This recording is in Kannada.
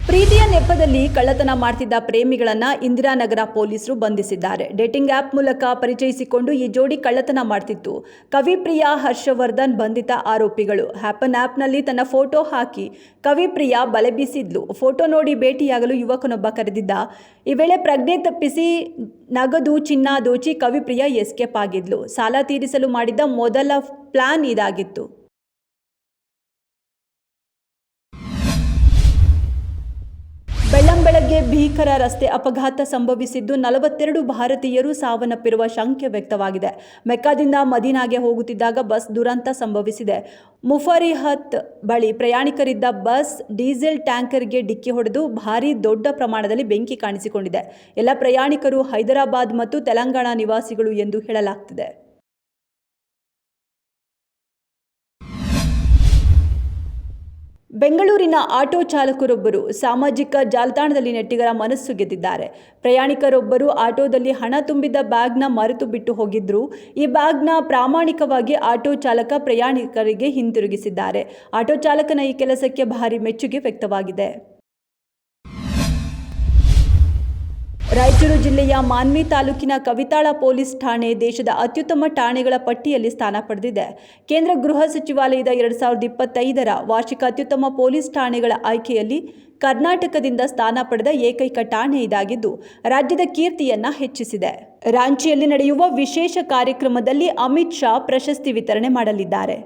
ಪ್ರೀತಿಯ ನೆಪದಲ್ಲಿ ಕಳ್ಳತನ ಮಾಡ್ತಿದ್ದ ಪ್ರೇಮಿಗಳನ್ನ ಇಂದಿರಾನಗರ ಪೊಲೀಸರು ಬಂಧಿಸಿದ್ದಾರೆ. ಡೇಟಿಂಗ್ ಆಪ್ ಮೂಲಕ ಪರಿಚಯಿಸಿಕೊಂಡು ಈ ಜೋಡಿ ಕಳ್ಳತನ ಮಾಡ್ತಿತ್ತು. ಕವಿಪ್ರಿಯಾ ಹರ್ಷವರ್ಧನ್ ಬಂಧಿತ ಆರೋಪಿಗಳು. ಹ್ಯಾಪನ್ ಆಪ್ನಲ್ಲಿ ತನ್ನ ಫೋಟೋ ಹಾಕಿ ಕವಿಪ್ರಿಯಾ ಬಲೆ ಬೀಸಿದ್ಲು. ಫೋಟೋ ನೋಡಿ ಭೇಟಿಯಾಗಲು ಯುವಕನೊಬ್ಬ ಕರೆದಿದ್ದ. ಈ ವೇಳೆ ಪ್ರಜ್ಞೆ ತಪ್ಪಿಸಿ ನಗದು ಚಿನ್ನ ದೋಚಿ ಕವಿಪ್ರಿಯಾ ಎಸ್ಕೇಪ್ ಆಗಿದ್ಲು. ಸಾಲ ತೀರಿಸಲು ಮಾಡಿದ್ದ ಮೊದಲ ಪ್ಲಾನ್ ಇದಾಗಿತ್ತು. ಬೆಳ್ಳಂಬೆಳಗ್ಗೆ ಭೀಕರ ರಸ್ತೆ ಅಪಘಾತ ಸಂಭವಿಸಿದ್ದು 42 ಭಾರತೀಯರು ಸಾವನ್ನಪ್ಪಿರುವ ಶಂಕೆ ವ್ಯಕ್ತವಾಗಿದೆ. ಮೆಕ್ಕಾದಿಂದ ಮದೀನಾಗೆ ಹೋಗುತ್ತಿದ್ದಾಗ ಬಸ್ ದುರಂತ ಸಂಭವಿಸಿದೆ. ಮುಫರಿಹತ್ ಬಳಿ ಪ್ರಯಾಣಿಕರಿದ್ದ ಬಸ್ ಡೀಸೆಲ್ ಟ್ಯಾಂಕರ್ಗೆ ಡಿಕ್ಕಿ ಹೊಡೆದು ಭಾರೀ ದೊಡ್ಡ ಪ್ರಮಾಣದಲ್ಲಿ ಬೆಂಕಿ ಕಾಣಿಸಿಕೊಂಡಿದೆ. ಎಲ್ಲ ಪ್ರಯಾಣಿಕರು ಹೈದರಾಬಾದ್ ಮತ್ತು ತೆಲಂಗಾಣ ನಿವಾಸಿಗಳು ಎಂದು ಹೇಳಲಾಗ್ತಿದೆ. ಬೆಂಗಳೂರಿನ ಆಟೋ ಚಾಲಕರೊಬ್ಬರು ಸಾಮಾಜಿಕ ಜಾಲತಾಣದಲ್ಲಿ ನೆಟ್ಟಿಗರ ಮನಸ್ಸು ಗೆದ್ದಿದ್ದಾರೆ. ಪ್ರಯಾಣಿಕರೊಬ್ಬರು ಆಟೋದಲ್ಲಿ ಹಣ ತುಂಬಿದ್ದ ಬ್ಯಾಗ್ನ ಮರೆತು ಬಿಟ್ಟು ಹೋಗಿದ್ರು. ಈ ಬ್ಯಾಗ್ನ ಪ್ರಾಮಾಣಿಕವಾಗಿ ಆಟೋ ಚಾಲಕ ಪ್ರಯಾಣಿಕರಿಗೆ ಹಿಂತಿರುಗಿಸಿದ್ದಾರೆ. ಆಟೋ ಚಾಲಕನ ಈ ಕೆಲಸಕ್ಕೆ ಭಾರಿ ಮೆಚ್ಚುಗೆ ವ್ಯಕ್ತವಾಗಿದೆ. ರಾಯಚೂರು ಜಿಲ್ಲೆಯ ಮಾನ್ವಿ ತಾಲೂಕಿನ ಕವಿತಾಳ ಪೊಲೀಸ್ ಠಾಣೆ ದೇಶದ ಅತ್ಯುತ್ತಮ ಠಾಣೆಗಳ ಪಟ್ಟಿಯಲ್ಲಿ ಸ್ಥಾನ ಪಡೆದಿದೆ. ಕೇಂದ್ರ ಗೃಹ ಸಚಿವಾಲಯದ 2025ರ ವಾರ್ಷಿಕ ಅತ್ಯುತ್ತಮ ಪೊಲೀಸ್ ಠಾಣೆಗಳ ಆಯ್ಕೆಯಲ್ಲಿ ಕರ್ನಾಟಕದಿಂದ ಸ್ಥಾನ ಪಡೆದ ಏಕೈಕ ಠಾಣೆ ಇದಾಗಿದ್ದು ರಾಜ್ಯದ ಕೀರ್ತಿಯನ್ನ ಹೆಚ್ಚಿಸಿದೆ. ರಾಂಚಿಯಲ್ಲಿ ನಡೆಯುವ ವಿಶೇಷ ಕಾರ್ಯಕ್ರಮದಲ್ಲಿ ಅಮಿತ್ ಶಾ ಪ್ರಶಸ್ತಿ ವಿತರಣೆ ಮಾಡಲಿದ್ದಾರೆ.